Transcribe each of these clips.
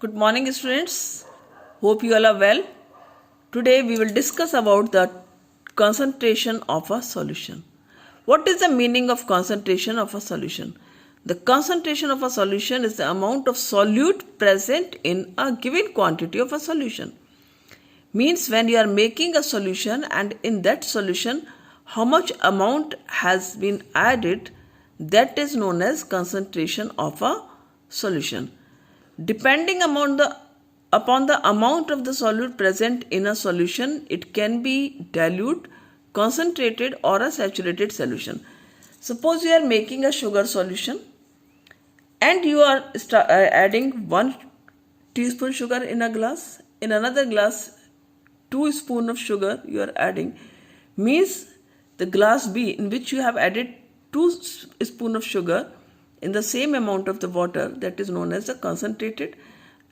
Good morning, students. Hope you all are well. Today we will discuss about the concentration of a solution. What is the meaning of concentration of a solution? The concentration of a solution is the amount of solute present in a given quantity of a solution. Means when you are making a solution and in that solution how much amount has been added, that is known as concentration of a solution. Depending upon the amount of the solute present in a solution, it can be dilute, concentrated or a saturated solution. Suppose you are making a sugar solution and you are adding 1 teaspoon sugar in a glass. In another glass 2 spoon of sugar you are adding, means the glass B in which you have added 2 spoon of sugar in the same amount of the water, that is known as the concentrated,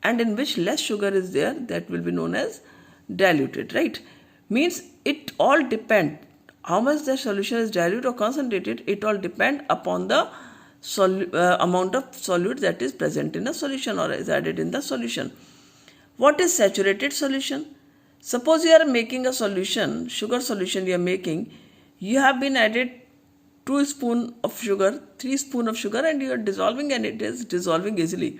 and in which less sugar is there, that will be known as diluted, right? Means it all depend how much the solution is dilute or concentrated, it all depend upon the amount of solute that is present in the solution or is added in the solution. What is saturated solution? Suppose you are making a solution, sugar solution you are making, you have been added 2 spoon of sugar, 3 spoon of sugar, and you are dissolving and it is dissolving easily.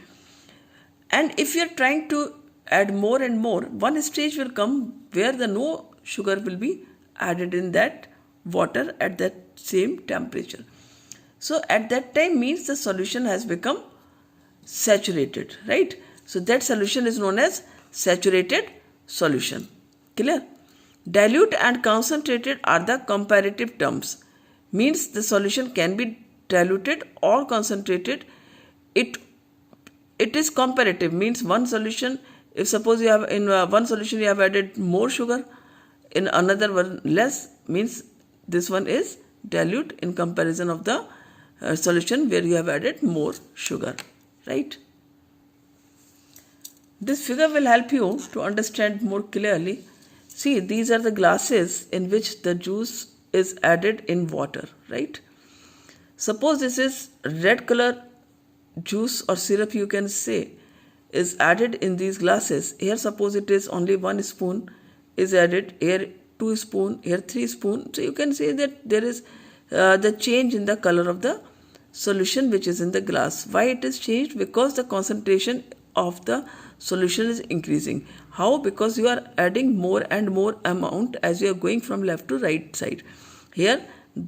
And if you are trying to add more and more, one stage will come where the no sugar will be added in that water at that same temperature. So at that time means the solution has become saturated, right? So that solution is known as saturated solution. Clear? Dilute and concentrated are the comparative terms. Means the solution can be diluted or concentrated. It is comparative, means one solution, if suppose you have in one solution you have added more sugar, in another one less, means this one is dilute in comparison of the solution where you have added more sugar, right? This figure will help you to understand more clearly. See, these are the glasses in which the juice is added in water, right? Suppose this is red color juice or syrup, you can say, is added in these glasses. Here suppose it is only 1 spoon is added, here 2 spoon, here 3 spoon. So you can say that there is the change in the color of the solution which is in the glass. Why it is changed? Because the concentration of the solution is increasing. How? Because you are adding more and more amount as you are going from left to right side. Here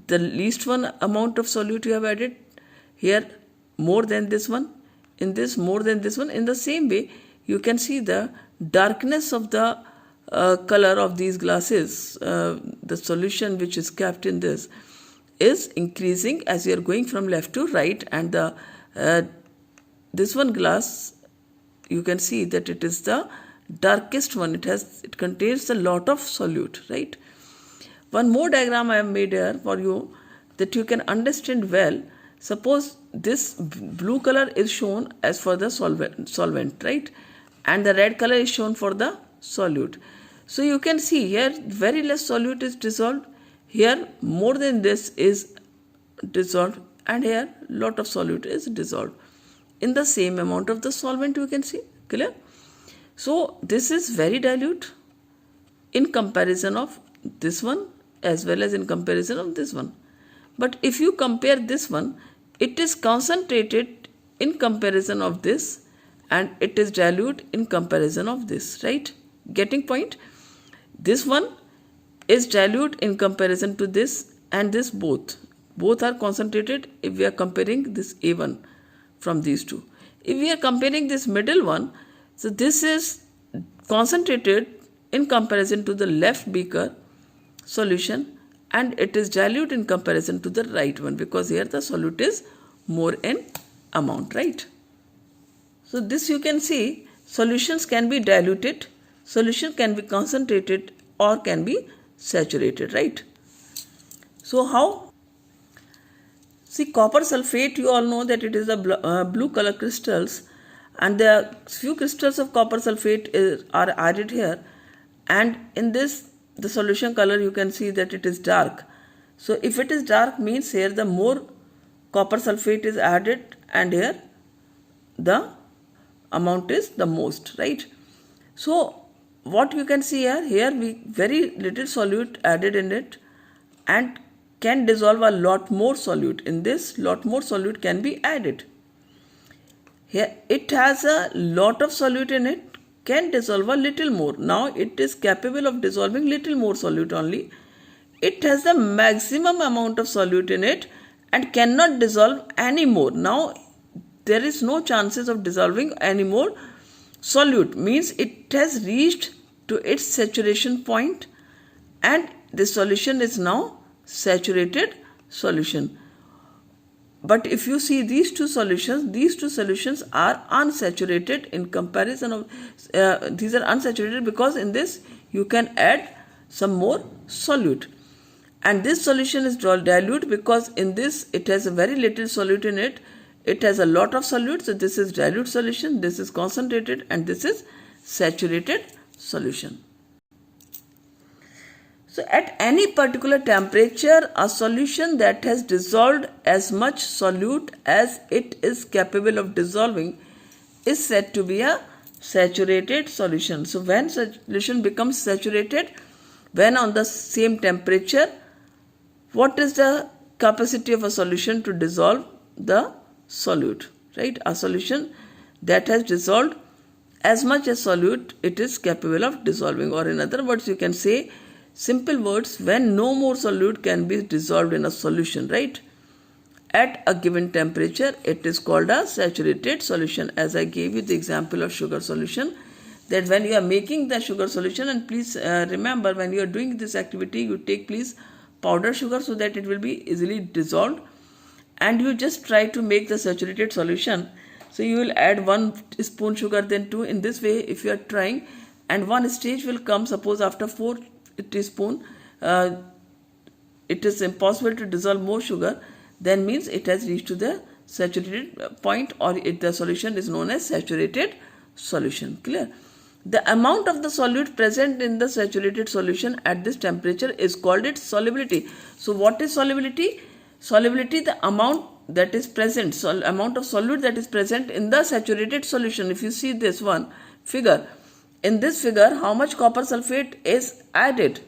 the least one amount of solute you have added, here more than this one, in this more than this one. In the same way you can see the darkness of the color of these glasses, the solution which is kept in this is increasing as you are going from left to right, and the this one glass you can see that it is the darkest one. It contains a lot of solute, right? One more diagram I have made here for you that you can understand well. Suppose this blue color is shown as for the solvent, right? And the red color is shown for the solute. So you can see here very less solute is dissolved, here more than this is dissolved, and here lot of solute is dissolved in the same amount of the solvent, you can see. Clear? So this is very dilute in comparison of this one as well as in comparison of this one. But if you compare this one, it is concentrated in comparison of this and it is dilute in comparison of this, right? Getting point? This one is dilute in comparison to this and this both. Both are concentrated if we are comparing this A1 from these two. If we are comparing this middle one, so this is concentrated in comparison to the left beaker solution and it is dilute in comparison to the right one, because here the solute is more in amount, right? So this you can see solutions can be diluted, solution can be concentrated or can be saturated, right? So how? See, copper sulfate, you all know that it is a blue color crystals, and the few crystals of copper sulfate are added here, and in this the solution color you can see that it is dark. So if it is dark means here the more copper sulfate is added and here the amount is the most, right? So what you can see here we very little solute added in it and can dissolve a lot more solute. In this, lot more solute can be added. Here it has a lot of solute in it, can dissolve a little more. Now it is capable of dissolving little more solute only. It has the maximum amount of solute in it and cannot dissolve any more. Now there is no chances of dissolving any more solute, means it has reached to its saturation point and the solution is now saturated solution. But if you see these two solutions are unsaturated in comparison of, these are unsaturated because in this you can add some more solute. And this solution is dilute because in this it has a very little solute in it. It has a lot of solute, so this is dilute solution, this is concentrated, and this is saturated solution. So at any particular temperature, a solution that has dissolved as much solute as it is capable of dissolving is said to be a saturated solution. So when solution becomes saturated, when on the same temperature, what is the capacity of a solution to dissolve the solute, right? A solution that has dissolved as much as solute it is capable of dissolving, or in other words you can say, simple words, when no more solute can be dissolved in a solution, right? At a given temperature, it is called a saturated solution. As I gave you the example of sugar solution, that when you are making the sugar solution, and please remember when you are doing this activity, you take please powdered sugar so that it will be easily dissolved, and you just try to make the saturated solution. So you will add 1 spoon sugar, then 2. In this way, if you are trying, and one stage will come, suppose after 4 teaspoon, it is impossible to dissolve more sugar, then means it has reached to the saturated point, or the solution is known as saturated solution. Clear? The amount of the solute present in the saturated solution at this temperature is called its solubility. So what is solubility? Solubility, the amount that is present, amount of solute that is present in the saturated solution. If you see this one figure, in this figure, how much copper sulfate is added,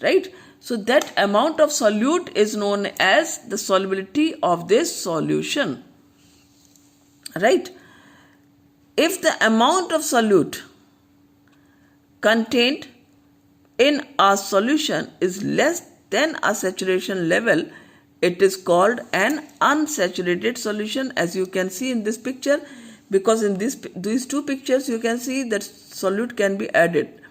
right? So that amount of solute is known as the solubility of this solution, right? If the amount of solute contained in a solution is less than a saturation level, it is called an unsaturated solution, as you can see in this picture, because in these two pictures you can see that solute can be added.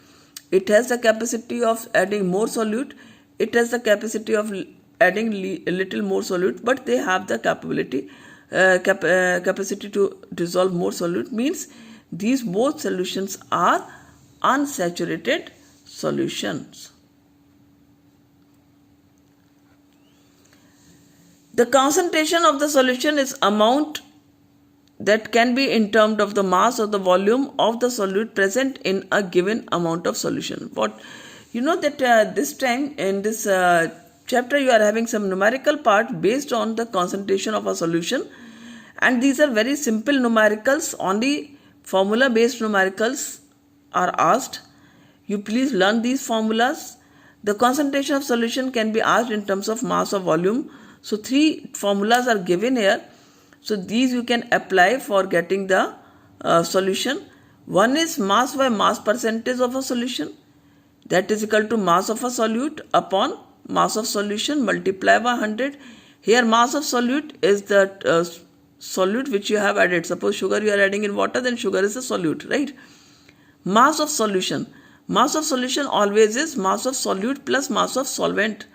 It has the capacity of adding more solute, it has the capacity of adding a little more solute, but they have the capacity to dissolve more solute, means these both solutions are unsaturated solutions. The concentration of the solution is amount that can be in terms of the mass or the volume of the solute present in a given amount of solution. What you know that this time in this chapter you are having some numerical part based on the concentration of a solution, and these are very simple numericals, only formula based numericals are asked. You please learn these formulas. The concentration of solution can be asked in terms of mass or volume. So 3 formulas are given here. So these you can apply for getting the solution. One is mass by mass percentage of a solution, that is equal to mass of a solute upon mass of solution multiply by 100. Here mass of solute is the solute which you have added. Suppose sugar you are adding in water, then sugar is a solute, right? Mass of solution always is mass of solute plus mass of solvent,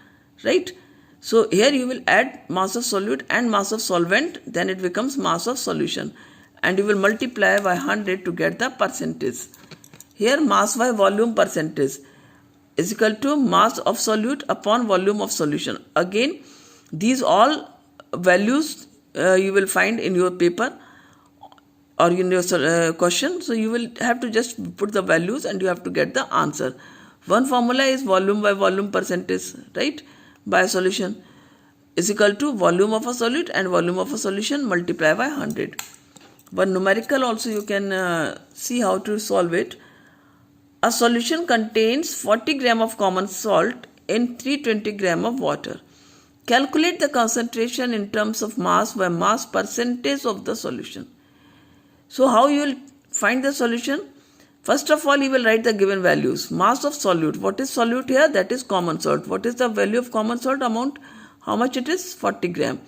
right? So here you will add mass of solute and mass of solvent, then it becomes mass of solution, and you will multiply by 100 to get the percentage. Here mass by volume percentage is equal to mass of solute upon volume of solution. Again, these all values you will find in your paper or in your question. So you will have to just put the values and you have to get the answer. One formula is volume by volume percentage, right? By a solution is equal to volume of a solute and volume of a solution multiplied by 100. One numerical also you can see how to solve it. A solution contains 40 gram of common salt in 320 gram of water. Calculate the concentration in terms of mass by mass percentage of the solution. So how you will find the solution? First of all, you will write the given values. Mass of solute. What is solute here? That is common salt. What is the value of common salt amount? How much it is? 40 gram.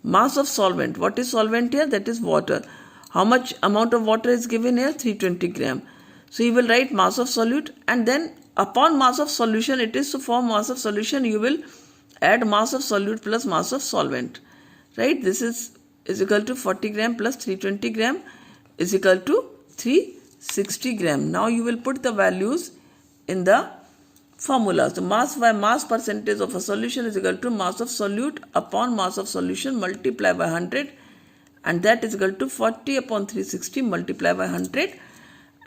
Mass of solvent. What is solvent here? That is water. How much amount of water is given here? 320 gram. So you will write mass of solute, and then upon mass of solution, it is to form mass of solution, you will add mass of solute plus mass of solvent. Right? This is equal to 40 gram plus 320 gram is equal to 360 gram. Now you will put the values in the formula. So mass by mass percentage of a solution is equal to mass of solute upon mass of solution multiplied by 100, and that is equal to 40 upon 360 multiplied by 100.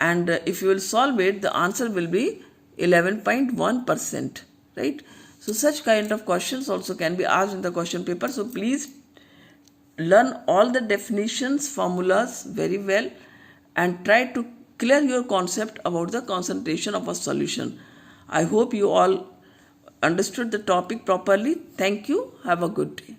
And if you will solve it, the answer will be 11.1%. Right? So such kind of questions also can be asked in the question paper. So please learn all the definitions, formulas very well, and try to clear your concept about the concentration of a solution. I hope you all understood the topic properly. Thank you. Have a good day.